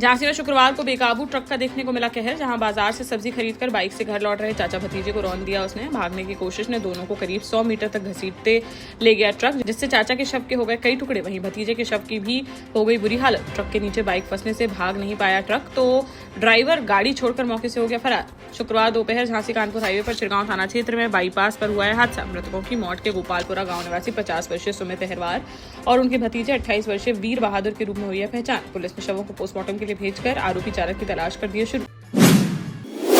झांसी में शुक्रवार को बेकाबू ट्रक का देखने को मिला कहर। जहां बाजार से सब्जी खरीदकर बाइक से घर लौट रहे चाचा भतीजे को रौंद दिया उसने। भागने की कोशिश ने दोनों को करीब 100 मीटर तक घसीटते ले गया ट्रक, जिससे चाचा के शव के हो गए कई टुकड़े। वहीं भतीजे के शव की भी हो गई बुरी हालत। ट्रक के नीचे बाइक फंसने से भाग नहीं पाया ट्रक, तो ड्राइवर गाड़ी छोड़कर मौके से हो गया फरार। शुक्रवार दोपहर झांसी कानपुर हाईवे पर चिरगांव थाना क्षेत्र में बाईपास पर हुआ है हादसा। मृतकों की मौत के गोपालपुरा गांव निवासी 50 वर्षीय सुमित अहरवार और उनके भतीजे 28 वर्षीय वीर बहादुर के रूप में हुई है पहचान। पुलिस ने शवों को पोस्टमार्टम के लिए भेजकर आरोपी चालक की तलाश कर दी है शुरू।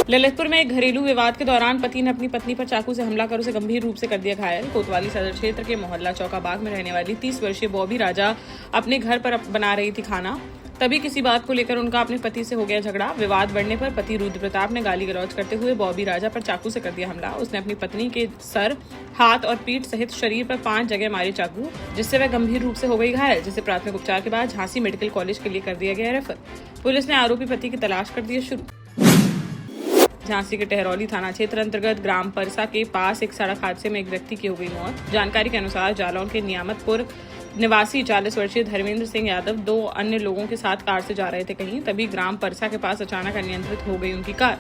ललितपुर में एक घरेलू विवाद के दौरान पति ने अपनी पत्नी पर चाकू से हमला कर उसे गंभीर रूप से कर दिया घायल। कोतवाली सदर क्षेत्र के मोहल्ला चौकाबाग में रहने वाली 30 वर्षीय बॉबी राजा अपने घर पर बना रही थी खाना। तभी किसी बात को लेकर उनका अपने पति से हो गया झगड़ा। विवाद बढ़ने पर पति रुद्र प्रताप ने गाली गलौज करते हुए बॉबी राजा पर चाकू से कर दिया हमला। उसने अपनी पत्नी के सर, हाथ और पीठ सहित शरीर पर 5 जगह मारे चाकू, जिससे वह गंभीर रूप से हो गई घायल, जिसे प्राथमिक उपचार के बाद झांसी मेडिकल कॉलेज के लिए कर दिया गया रेफर। पुलिस ने आरोपी पति की तलाश कर दी है शुरू। झांसी के टहरौली थाना क्षेत्र अंतर्गत ग्राम परसा के पास एक सड़क हादसे में एक व्यक्ति की हो गई मौत। जानकारी के अनुसार जालौन के नियामतपुर निवासी 40 वर्षीय धर्मेंद्र सिंह यादव 2 अन्य लोगों के साथ कार से जा रहे थे कहीं। तभी ग्राम परसा के पास अचानक अनियंत्रित हो गई उनकी कार,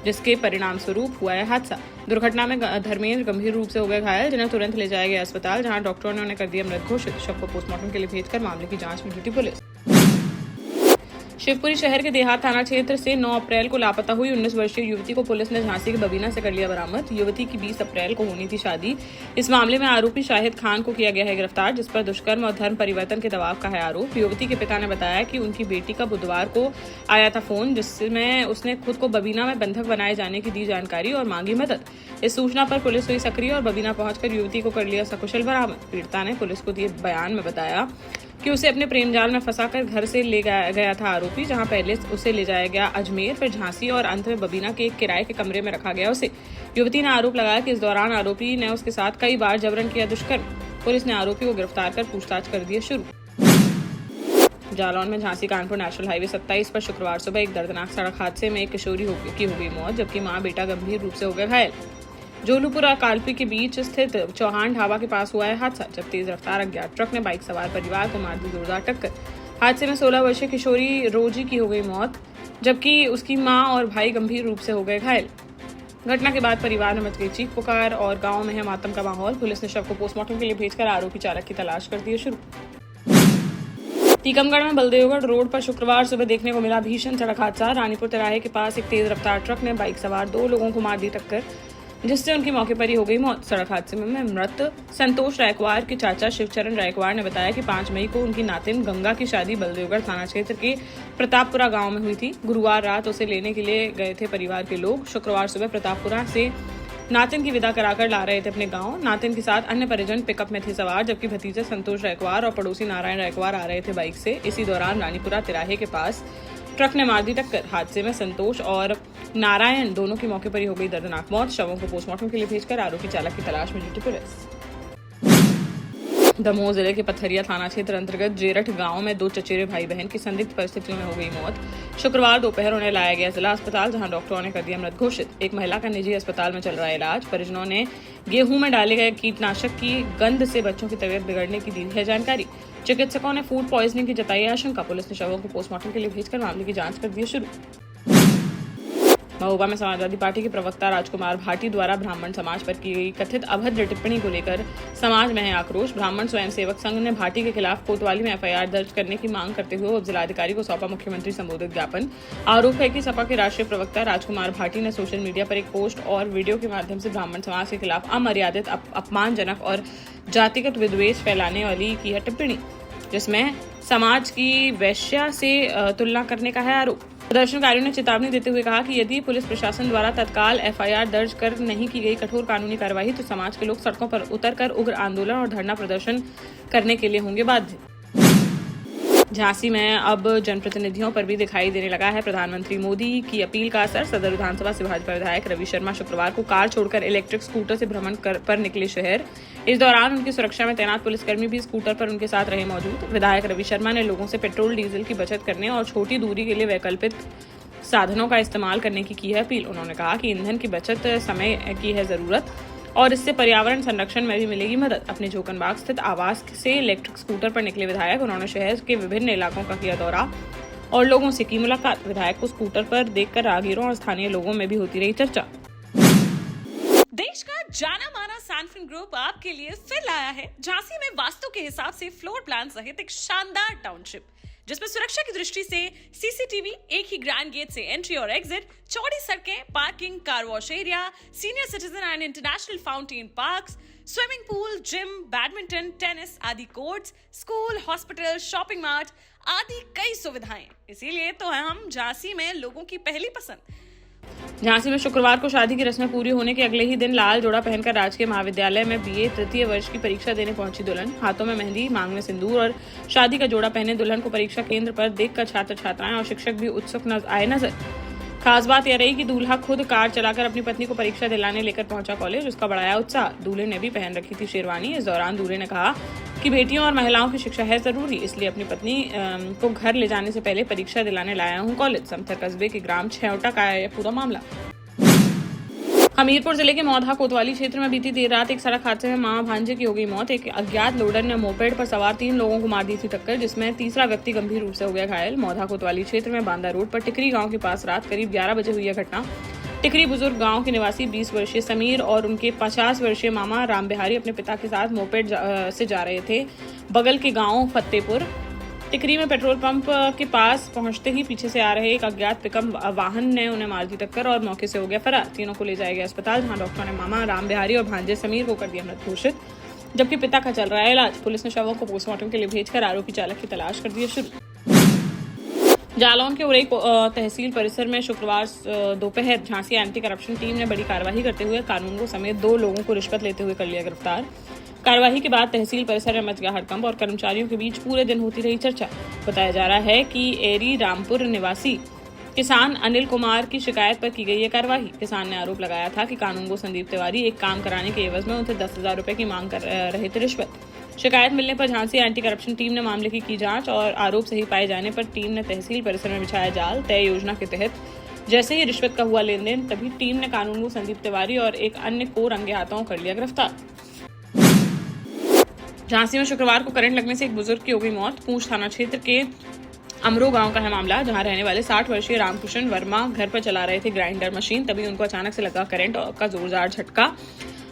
जिसके परिणाम स्वरूप हुआ है हादसा। दुर्घटना में धर्मेंद्र गंभीर रूप से हो गए घायल, जिन्हें तुरंत ले जाया गया अस्पताल, जहां डॉक्टरों ने उन्हें कर दिया मृत घोषित। शव को पोस्टमार्टम के लिए भेजकर मामले की जांच में जुटी पुलिस। शिवपुरी शहर के देहात थाना क्षेत्र से 9 अप्रैल को लापता हुई 19 वर्षीय युवती को पुलिस ने झांसी के बबीना से कर लिया बरामद। युवती की 20 अप्रैल को होनी थी शादी। इस मामले में आरोपी शाहिद खान को किया गया है गिरफ्तार, जिस पर दुष्कर्म और धर्म परिवर्तन के दबाव का है आरोप। युवती के पिता ने बताया कि उनकी बेटी का बुधवार को आया था फोन, जिसमें उसने खुद को बबीना में बंधक बनाए जाने की दी जानकारी और मांगी मदद। इस सूचना पर पुलिस हुई सक्रिय और बबीना पहुंचकर युवती को कर लिया सकुशल बरामद। पीड़िता ने पुलिस को दिए बयान में बताया कि उसे अपने प्रेम जाल में फंसाकर घर से ले गया था आरोपी, जहां पहले उसे ले जाया गया अजमेर, फिर झांसी और अंत में बबीना के एक किराए के कमरे में रखा गया उसे। युवती ने आरोप लगाया कि इस दौरान आरोपी ने उसके साथ कई बार जबरन किया दुष्कर्म। पुलिस ने आरोपी को गिरफ्तार कर पूछताछ कर दी है शुरू। जालौन में झांसी कानपुर नेशनल हाईवे 27 पर शुक्रवार सुबह एक दर्दनाक सड़क हादसे में एक किशोरी की हो गई मौत, जबकि मां बेटा गंभीर रूप से हो गए घायल। जोलूपुरा कालपी के बीच स्थित चौहान ढाबा के पास हुआ है हादसा, जब तेज रफ्तार अज्ञात ट्रक ने बाइक सवार परिवार को मार दी जोरदार टक्कर। हादसे में 16 वर्षीय किशोरी रोजी की हो गई मौत, जबकि उसकी मां और भाई गंभीर रूप से हो गए घायल। घटना के बाद परिवार में मच गई चीख पुकार और गांव में है मातम का माहौल। पुलिस ने शव को पोस्टमार्टम के लिए भेजकर आरोपी चालक की तलाश कर दी है शुरू। टीकमगढ़ में बलदेवगढ़ रोड पर शुक्रवार सुबह देखने को मिला भीषण सड़क हादसा। रानीपुर तिराहे के पास एक तेज रफ्तार ट्रक ने बाइक सवार 2 लोगों को मार दी टक्कर, जिससे उनकी मौके पर ही हो गई मौत। सड़क हादसे में मृत संतोष रायकवार के चाचा शिवचरण रायकवार ने बताया कि 5 मई को उनकी नातिन गंगा की शादी बलदेवगढ़ थाना क्षेत्र के प्रतापपुरा गांव में हुई थी। गुरुवार रात उसे लेने के लिए गए थे परिवार के लोग। शुक्रवार सुबह प्रतापपुरा से नातिन की विदा कराकर ला रहे थे अपने गांव। नातिन के साथ अन्य परिजन पिकअप में थे सवार, जबकि भतीजे संतोष रायकवार और पड़ोसी नारायण रायकवार आ रहे थे बाइक से। इसी दौरान रानीपुरा तिराहे के पास ट्रक ने मार दी टक्कर। हादसे में संतोष और नारायण दोनों की मौके पर ही हो गई दर्दनाक मौत। शवों को पोस्टमार्टम के लिए भेजकर आरोपी चालक की तलाश में जुटी पुलिस। दमोह जिले के पथरिया थाना क्षेत्र अंतर्गत जेरठ गांव में 2 चचेरे भाई बहन की संदिग्ध परिस्थितियों में हो गई मौत। शुक्रवार दोपहर उन्हें लाया गया जिला अस्पताल, जहां डॉक्टरों ने कर दिया मृत घोषित। एक महिला का निजी अस्पताल में चल रहा है इलाज। परिजनों ने गेहूं में डाले गए कीटनाशक की गंध से बच्चों की तबीयत बिगड़ने की दी है जानकारी। चिकित्सकों ने फूड पॉइजनिंग की जताई आशंका। पुलिस ने शवों को पोस्टमार्टम के लिए भेजकर मामले की जांच कर दी शुरू। महोबा में समाजवादी पार्टी के प्रवक्ता राजकुमार भाटी द्वारा ब्राह्मण समाज पर की गई कथित अभद्र टिप्पणी को लेकर समाज में है आक्रोश। ब्राह्मण स्वयंसेवक संघ ने भाटी के खिलाफ कोतवाली में एफआईआर दर्ज करने की मांग करते हुए उप जिलाधिकारी को सौंपा मुख्यमंत्री संबोधित ज्ञापन। आरोप है कि सपा के राष्ट्रीय प्रवक्ता राजकुमार भाटी ने सोशल मीडिया पर एक पोस्ट और वीडियो के माध्यम से ब्राह्मण समाज के खिलाफ अमर्यादित, अपमानजनक और जातिगत विद्वेष फैलाने वाली की है टिप्पणी, जिसमें समाज की वैश्या से तुलना करने का है आरोप। प्रदर्शनकारियों ने चेतावनी देते हुए कहा कि यदि पुलिस प्रशासन द्वारा तत्काल एफआईआर दर्ज कर नहीं की गई कठोर कानूनी कार्रवाई, तो समाज के लोग सड़कों पर उतरकर उग्र आंदोलन और धरना प्रदर्शन करने के लिए होंगे बाध्य। झांसी में अब जनप्रतिनिधियों पर भी दिखाई देने लगा है प्रधानमंत्री मोदी की अपील का असर। सदर विधानसभा से भाजपा विधायक रवि शर्मा शुक्रवार को कार छोड़कर इलेक्ट्रिक स्कूटर से भ्रमण पर निकले शहर। इस दौरान उनकी सुरक्षा में तैनात पुलिसकर्मी भी स्कूटर पर उनके साथ रहे मौजूद। विधायक रवि शर्मा ने लोगों से पेट्रोल डीजल की बचत करने और छोटी दूरी के लिए वैकल्पिक साधनों का इस्तेमाल करने की है अपील। उन्होंने कहा कि ईंधन की बचत समय की है जरूरत और इससे पर्यावरण संरक्षण में भी मिलेगी मदद। अपने जोकनबाग स्थित आवास से इलेक्ट्रिक स्कूटर पर निकले विधायक उन्होंने शहर के विभिन्न इलाकों का किया दौरा और लोगों से की मुलाकात। विधायक को स्कूटर पर देखकर राहगीरों और स्थानीय लोगों में भी होती रही चर्चा। देश का जाना माना सैनफिन ग्रुप आपके लिए फिर लाया है झांसी में वास्तु के हिसाब से फ्लोर प्लान सहित एक शानदार टाउनशिप, जिसमें सुरक्षा की दृष्टि से सीसीटीवी, एक ही ग्रैंड गेट से एंट्री और एग्जिट, चौड़ी सड़कें, parking, car wash area, senior citizen and international fountain parks, swimming pool, gym, badminton, tennis आदि courts, school, hospital, shopping mart आदि कई सुविधाएं। इसीलिए तो हम झांसी में लोगों की पहली पसंद। झांसी में शुक्रवार को शादी की रस्में पूरी होने के अगले ही दिन लाल जोड़ा पहनकर राजकीय महाविद्यालय में बीए तृतीय वर्ष की परीक्षा देने पहुंची दुल्हन। हाथों में मेहंदी, मांग में सिंदूर और शादी का जोड़ा पहने दुल्हन को परीक्षा केंद्र पर देखकर छात्र छात्राएं और शिक्षक भी उत्सुक आए नजर। खास बात यह रही कि दूल्हा खुद कार चलाकर अपनी पत्नी को परीक्षा दिलाने लेकर पहुंचा कॉलेज। उसका बढ़ाया उत्साह। दूल्हे ने भी पहन रखी थी शेरवानी। इस दौरान दूल्हे ने कहा कि बेटियों और महिलाओं की शिक्षा है जरूरी, इसलिए अपनी पत्नी को घर ले जाने से पहले परीक्षा दिलाने लाया हूं कॉलेज। समथर कस्बे के ग्राम छेवटा का है पूरा मामला। हमीरपुर जिले के मौधा कोतवाली क्षेत्र में बीती देर रात एक सड़क हादसे में मां भांजे की हो गई मौत। एक अज्ञात लोडर ने मोपेड पर सवार 3 लोगों को मार दी थी टक्कर, जिसमें तीसरा व्यक्ति गंभीर रूप से हो गया घायल। मौधा कोतवाली क्षेत्र में बांदा रोड पर टिकरी गांव के पास रात करीब 11 बजे हुई यह घटना। टिकरी बुजुर्ग गांव के निवासी 20 वर्षीय समीर और उनके 50 वर्षीय मामा राम बिहारी अपने पिता के साथ मोपेड से जा रहे थे बगल के गांव फतेहपुर। टिकरी में पेट्रोल पंप के पास पहुंचते ही पीछे से आ रहे एक अज्ञात पिकअप वाहन ने उन्हें मार दी टक्कर और मौके से हो गया फरार। तीनों को ले जाया गया अस्पताल, जहां डॉक्टरों ने मामा राम बिहारी और भांजे समीर को कर दिया मृत घोषित, जबकि पिता का चल रहा है इलाज। पुलिस ने शवों को पोस्टमार्टम के लिए भेजकर आरोपी चालक की तलाश कर दी है शुरू। जालौन के उरई तहसील परिसर में शुक्रवार दोपहर झांसी एंटी करप्शन टीम ने बड़ी कार्रवाई करते हुए कानूनगो समेत 2 लोगों को रिश्वत लेते हुए कर लिया गिरफ्तार। कार्रवाई के बाद तहसील परिसर में मच गया हड़कंप और कर्मचारियों के बीच पूरे दिन होती रही चर्चा। बताया जा रहा है कि एरी रामपुर निवासी किसान अनिल कुमार की शिकायत पर की गई ये कार्रवाई। किसान ने आरोप लगाया था कि कानूनगो संदीप तिवारी एक काम कराने के एवज में उनसे 10,000 रुपए की मांग कर रहे थे रिश्वत। शिकायत मिलने पर झांसी एंटी करप्शन टीम ने मामले की जांच और आरोप सही पाए जाने पर टीम ने तहसील परिसर में बिछाया जाल। तय योजना के तहत जैसे ही रिश्वत का हुआ लेन देन, तभी टीम ने कानूनगो संदीप तिवारी और एक अन्य को रंगे हाथों कर लिया गिरफ्तार। झांसी में शुक्रवार को करंट लगने से एक बुजुर्ग की हो गई मौत। पूंछ थाना क्षेत्र के अमरो गांव का है मामला, जहां रहने वाले 60 वर्षीय रामकृष्ण वर्मा घर पर चला रहे थे ग्राइंडर मशीन। तभी उनको अचानक से लगा करंट का जोरदार झटका।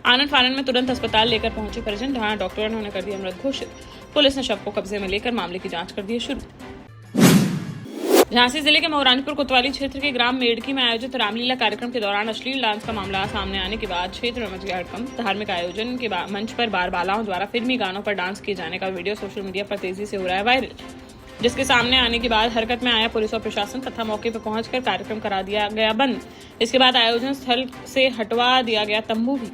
आनंद फानन में तुरंत अस्पताल लेकर पहुंचे परिजन, जहां डॉक्टरों ने उन्हें कर दिया मृत घोषित। पुलिस ने शव को कब्जे में लेकर मामले की जांच कर दी है शुरू। झांसी जिले के महरानीपुर कोतवाली क्षेत्र के ग्राम मेड़की में आयोजित रामलीला कार्यक्रम के दौरान अश्लील डांस का मामला सामने आने के बाद क्षेत्र में मच गया हड़कंप। धार्मिक आयोजन के मंच पर बाल-बालाओं द्वारा फिल्मी गानों पर डांस किए जाने का वीडियो सोशल मीडिया पर तेजी से हो रहा है वायरल, जिसके सामने आने के बाद हरकत में आया पुलिस और प्रशासन तथा मौके पर पहुंचकर कार्यक्रम करा दिया गया बंद। इसके बाद आयोजन स्थल से हटवा दिया गया तंबू भी।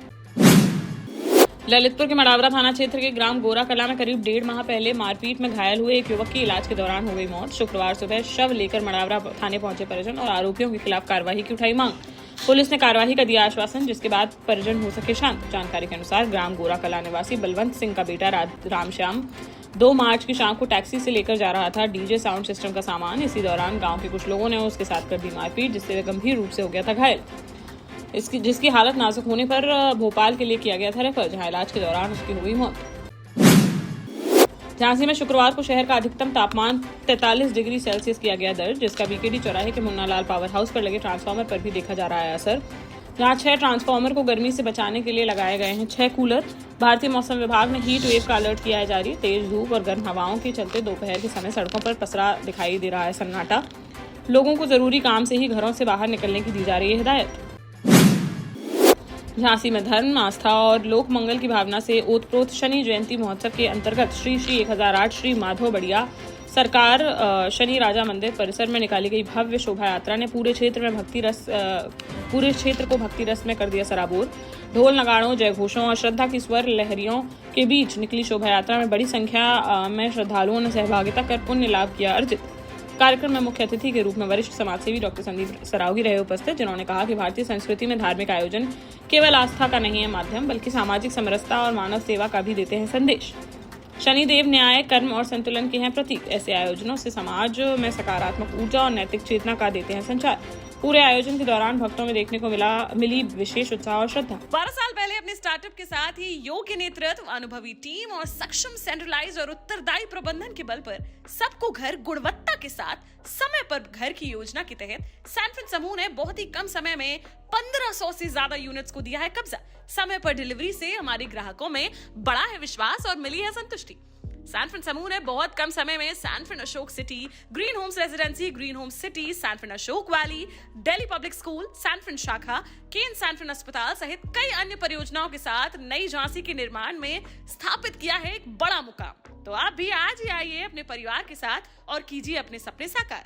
ललितपुर के मडावरा थाना क्षेत्र के ग्राम गोरा कला में करीब 1.5 माह पहले मारपीट में घायल हुए एक युवक की इलाज के दौरान हो गई मौत। शुक्रवार सुबह शव लेकर मडावरा थाने पहुंचे परिजन और आरोपियों के खिलाफ कार्रवाई की उठाई मांग। पुलिस ने कार्रवाई का दिया आश्वासन, जिसके बाद परिजन हो सके शांत। जानकारी के अनुसार ग्राम गोरा कला निवासी बलवंत सिंह का बेटा रामश्याम 2 मार्च की शाम को टैक्सी से लेकर जा रहा था डीजे साउंड सिस्टम का सामान। इसी दौरान गाँव के कुछ लोगों ने उसके साथ कर दी मारपीट, जिससे वह गंभीर रूप से हो गया था घायल। जिसकी हालत नाजुक होने पर भोपाल के लिए किया गया था रेफर, जहां इलाज के दौरान उसकी हुई मौत। झांसी में शुक्रवार को शहर का अधिकतम तापमान 43 डिग्री सेल्सियस किया गया दर्ज, जिसका बीकेडी चौराहे के मुन्नालाल पावर हाउस पर लगे ट्रांसफार्मर पर भी देखा जा रहा है असर। जहां 6 ट्रांसफार्मर को गर्मी से बचाने के लिए लगाए गए हैं 6 कूलर। भारतीय मौसम विभाग ने हीट वेव का अलर्ट किया है जारी। तेज धूप और गर्म हवाओं के चलते दोपहर के समय सड़कों पर पसरा दिखाई दे रहा है सन्नाटा। लोगों को जरूरी काम से ही घरों से बाहर निकलने की दी जा रही है हिदायत। झांसी में धर्म, आस्था और लोक मंगल की भावना से ओतप्रोत शनि जयंती महोत्सव के अंतर्गत श्री 1008 श्री माधव बढ़िया सरकार शनि राजा मंदिर परिसर में निकाली गई भव्य शोभा यात्रा ने पूरे क्षेत्र को भक्ति रस में कर दिया सराबोर। ढोल नगाड़ों, जय घोषों और श्रद्धा की स्वर लहरियों के बीच निकली शोभा यात्रा में बड़ी संख्या में श्रद्धालुओं ने सहभागिता कर पुण्य लाभ किया अर्जित। कार्यक्रम में मुख्य अतिथि के रूप में वरिष्ठ समाजसेवी डॉक्टर संदीप सरावगी रहे उपस्थित, जिन्होंने कहा कि भारतीय संस्कृति में धार्मिक आयोजन केवल आस्था का नहीं है माध्यम, बल्कि सामाजिक समरसता और मानव सेवा का भी देते हैं संदेश। शनिदेव न्याय, कर्म और संतुलन के हैं प्रतीक। ऐसे आयोजनों से समाज में सकारात्मक ऊर्जा और नैतिक चेतना का देते हैं संचार। पूरे आयोजन के दौरान भक्तों में देखने को मिली विशेष उत्साह और श्रद्धा। 12 साल पहले अपने स्टार्टअप के साथ ही योग्य नेतृत्व, अनुभवी टीम और सक्षम सेंट्रलाइज और उत्तरदायी प्रबंधन के बल पर सबको घर गुणवत्ता के साथ समय पर घर की योजना के तहत सैनफिन समूह ने बहुत ही कम समय में 1500 से ज्यादा यूनिट्स को दिया है कब्जा। समय पर डिलीवरी से हमारे ग्राहकों में बढ़ा है विश्वास और मिली है संतुष्टि। सैनफिन समूह ने बहुत कम समय में सैनफिन Ashok city, green homes residency, green homes city, सैनफिन Ashok valley, Delhi public school, सैनफिन शाखा, केन सैनफिन अस्पताल सहित कई अन्य परियोजनाओं के साथ नई झांसी के निर्माण में स्थापित किया है एक बड़ा मुकाम। तो आप भी आज ही आइए अपने परिवार के साथ और कीजिए अपने सपने साकार।